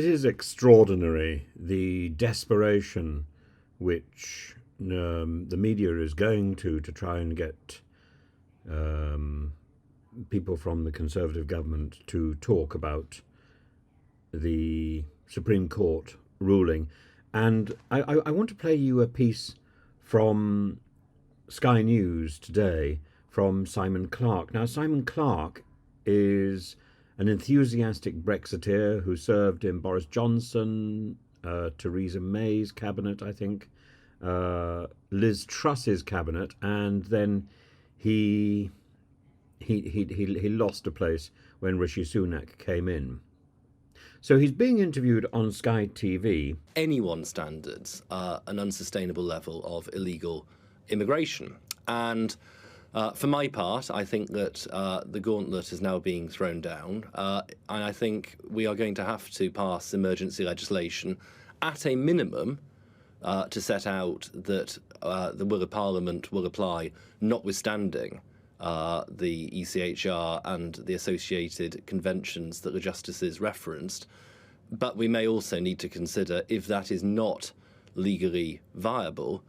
It is extraordinary, the desperation which the media is going to try and get um, people from the Conservative government to talk about the Supreme Court ruling. And I want to play you a piece from Sky News today from Simon Clarke. Now, Simon Clarke is an enthusiastic Brexiteer who served in Boris Johnson, Theresa May's cabinet, I think, Liz Truss's cabinet, and then he he lost a place when Rishi Sunak came in. So he's being interviewed on Sky TV. Anyone's standards an unsustainable level of illegal immigration. And for my part, I think that the gauntlet is now being thrown down. And I think we are going to have to pass emergency legislation at a minimum to set out that the will of Parliament will apply, notwithstanding the ECHR and the associated conventions that the justices referenced. But we may also need to consider, if that is not legally viable,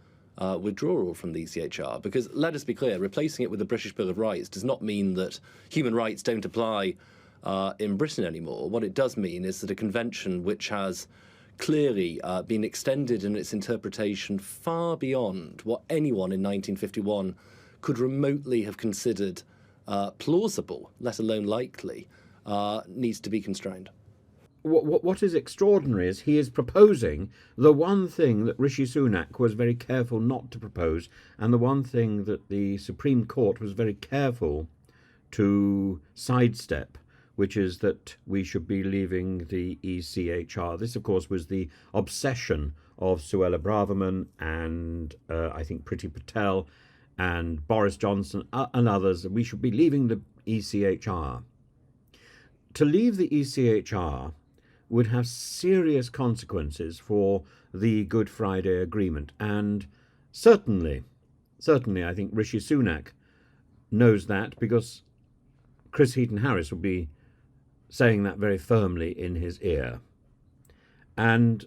withdrawal from the ECHR. Because let us be clear, replacing it with the British Bill of Rights does not mean that human rights don't apply in Britain anymore. What it does mean is that a convention which has clearly been extended in its interpretation far beyond what anyone in 1951 could remotely have considered plausible, let alone likely, needs to be constrained. What is extraordinary is he is proposing the one thing that Rishi Sunak was very careful not to propose, and the one thing that the Supreme Court was very careful to sidestep, which is that we should be leaving the ECHR. This, of course, was the obsession of Suella Braverman and I think Priti Patel and Boris Johnson and others. We should be leaving the ECHR. To leave the ECHR would have serious consequences for the Good Friday Agreement. And certainly, I think Rishi Sunak knows that, because Chris Heaton-Harris will be saying that very firmly in his ear. And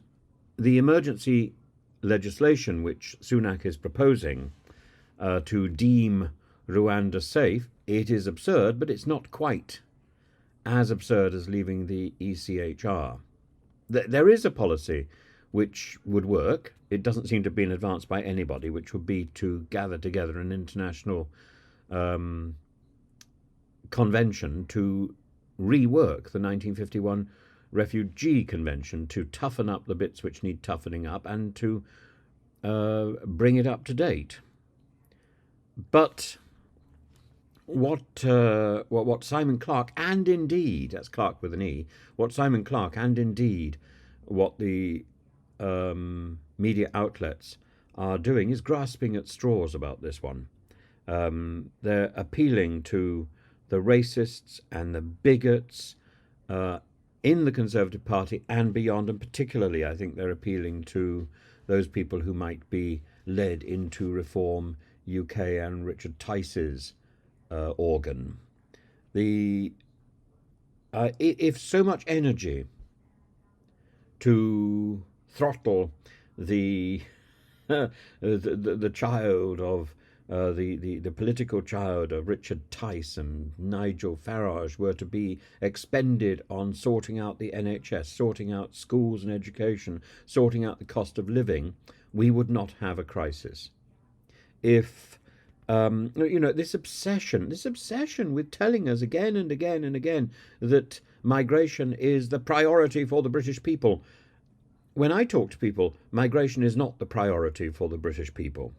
the emergency legislation which Sunak is proposing to deem Rwanda safe, it is absurd, but it's not quite as absurd as leaving the ECHR. There is a policy which would work. It doesn't seem to have been advanced by anybody, which would be to gather together an international convention to rework the 1951 Refugee Convention, to toughen up the bits which need toughening up and to bring it up to date. But what Simon Clarke, and indeed, that's Clarke with an E, what Simon Clarke and indeed what the media outlets are doing is grasping at straws about this one. They're appealing to the racists and the bigots in the Conservative Party and beyond, and particularly I think they're appealing to those people who might be led into Reform UK and Richard Tice's organ. If so much energy to throttle the the child of the political child of Richard Tice and Nigel Farage were to be expended on sorting out the NHS, sorting out schools and education, sorting out the cost of living, we would not have a crisis. If this obsession with telling us again and again and again that migration is the priority for the British people. When I talk to people, migration is not the priority for the British people.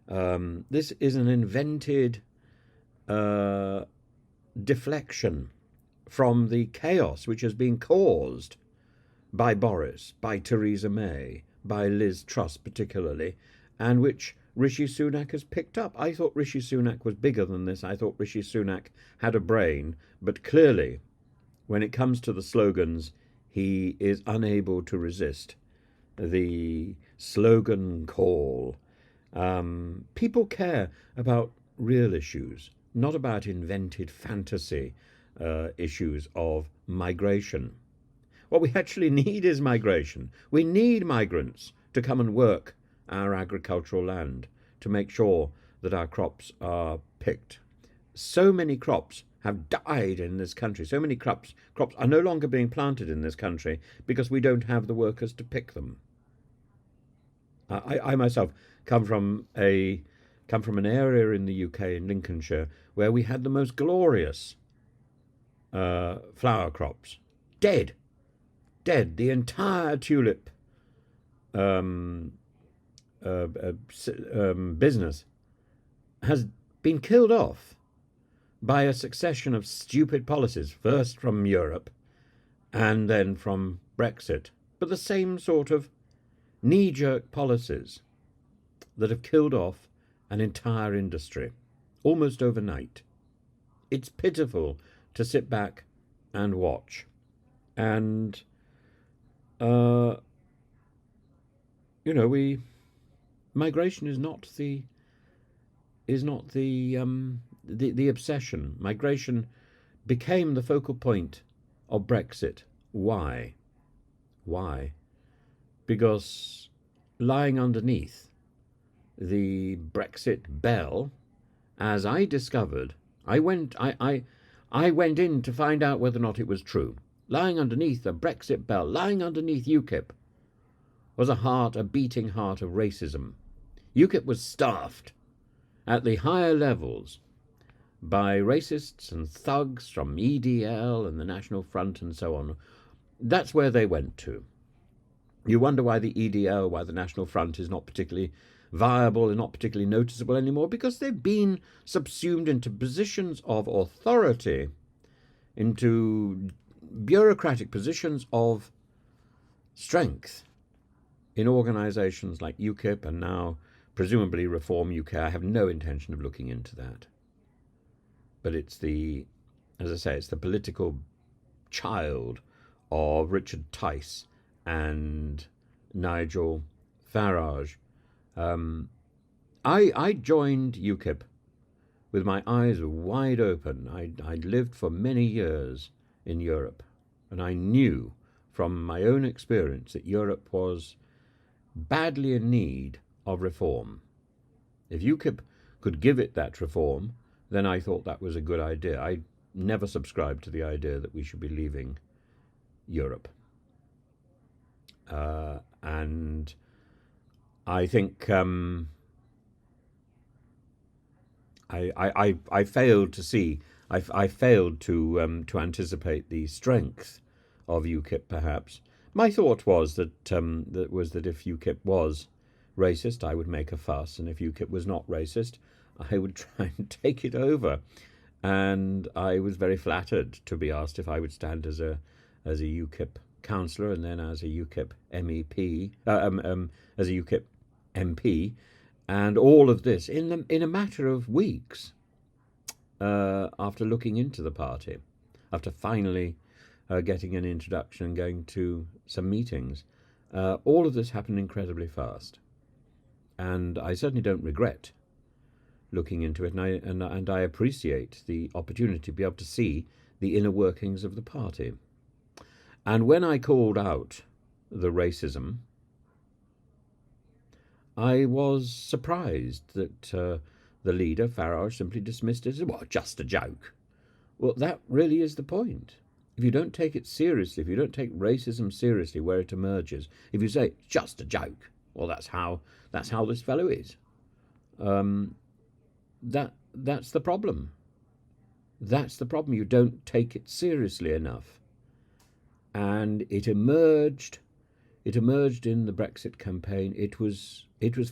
This is an invented deflection from the chaos which has been caused by Boris, by Theresa May, by Liz Truss particularly, and which Rishi Sunak has picked up. I thought Rishi Sunak was bigger than this. I thought Rishi Sunak had a brain, but clearly, when it comes to the slogans, he is unable to resist the slogan call. People care about real issues, not about invented fantasy issues of migration. What we actually need is migration. We need migrants to come and work our agricultural land to make sure that our crops are picked. So many crops have died in this country. So many crops are no longer being planted in this country because we don't have the workers to pick them. I myself come from an area in the UK, in Lincolnshire, where we had the most glorious flower crops. Dead. The entire tulip business has been killed off by a succession of stupid policies, first from Europe and then from Brexit, but the same sort of knee-jerk policies that have killed off an entire industry almost overnight. It's pitiful to sit back and watch. And migration is not the obsession. Migration became the focal point of Brexit. Why? Because lying underneath the Brexit bell, as I discovered, I went in to find out whether or not it was true. Lying underneath the Brexit bell, lying underneath UKIP, was a beating heart of racism. UKIP was staffed at the higher levels by racists and thugs from EDL and the National Front and so on. That's where they went to. You wonder why the EDL, why the National Front is not particularly viable and not particularly noticeable anymore, because they've been subsumed into positions of authority, into bureaucratic positions of strength in organisations like UKIP and now presumably Reform UK. I have no intention of looking into that. But it's as I say, it's the political child of Richard Tice and Nigel Farage. I joined UKIP with my eyes wide open. I'd lived for many years in Europe, and I knew from my own experience that Europe was badly in need of reform. If UKIP could give it that reform, then I thought that was a good idea. I never subscribed to the idea that we should be leaving Europe. And I think I failed to see. I failed to anticipate the strength of UKIP. Perhaps my thought was that if UKIP was racist, I would make a fuss, and if UKIP was not racist, I would try and take it over. And I was very flattered to be asked if I would stand as a UKIP councillor and then as a UKIP MEP, as a UKIP MP, and all of this in a matter of weeks. After looking into the party, after finally getting an introduction and going to some meetings, all of this happened incredibly fast, and I certainly don't regret looking into it, and I appreciate the opportunity to be able to see the inner workings of the party. And when I called out the racism, I was surprised that the leader, Farage, simply dismissed it as, well, just a joke. Well, that really is the point. If you don't take it seriously, if you don't take racism seriously where it emerges, if you say, it's just a joke, well, that's how this fellow is. That's the problem. That's the problem. You don't take it seriously enough. And it emerged in the Brexit campaign. It was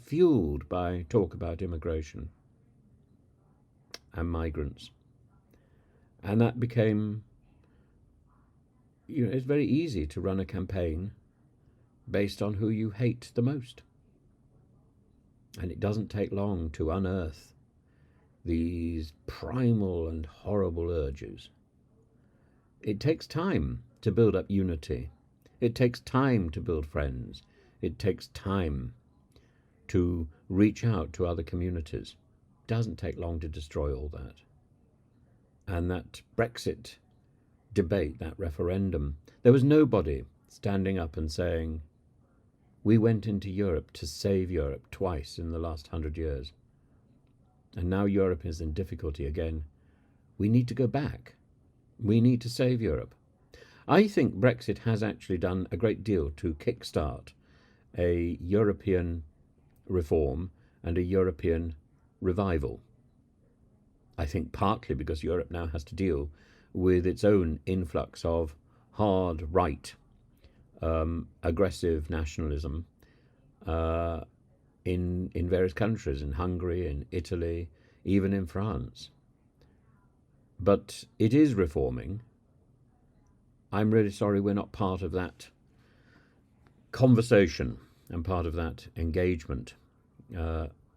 fueled by talk about immigration and migrants. And that became, it's very easy to run a campaign based on who you hate the most. And it doesn't take long to unearth these primal and horrible urges. It takes time to build up unity. It takes time to build friends. It takes time to reach out to other communities. It doesn't take long to destroy all that. And that Brexit debate, that referendum, there was nobody standing up and saying, we went into Europe to save Europe twice in the last 100 years. And now Europe is in difficulty again. We need to go back. We need to save Europe. I think Brexit has actually done a great deal to kickstart a European reform and a European revival. I think partly because Europe now has to deal with its own influx of hard right, aggressive nationalism in various countries, in Hungary, in Italy, even in France. But it is reforming. I'm really sorry we're not part of that conversation and part of that engagement.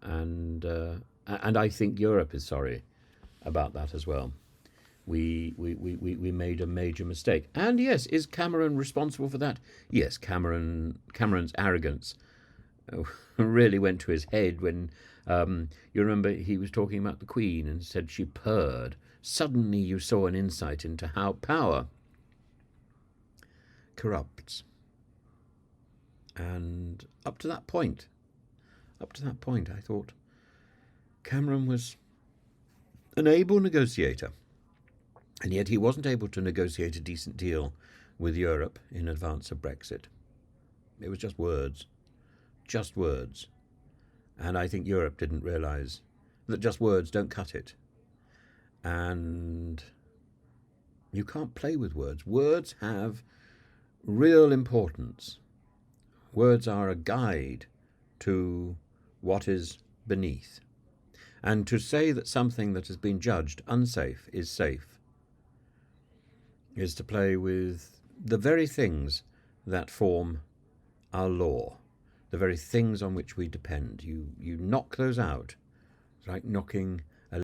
And I think Europe is sorry about that as well. We made a major mistake. And yes, is Cameron responsible for that? Yes, Cameron's arrogance really went to his head when you remember he was talking about the Queen and said she purred. Suddenly you saw an insight into how power corrupts. And up to that point, I thought Cameron was an able negotiator. And yet he wasn't able to negotiate a decent deal with Europe in advance of Brexit. It was just words. Just words. And I think Europe didn't realise that just words don't cut it. And you can't play with words. Words have real importance. Words are a guide to what is beneath. And to say that something that has been judged unsafe is safe is to play with the very things that form our law, the very things on which we depend. You knock those out. It's like knocking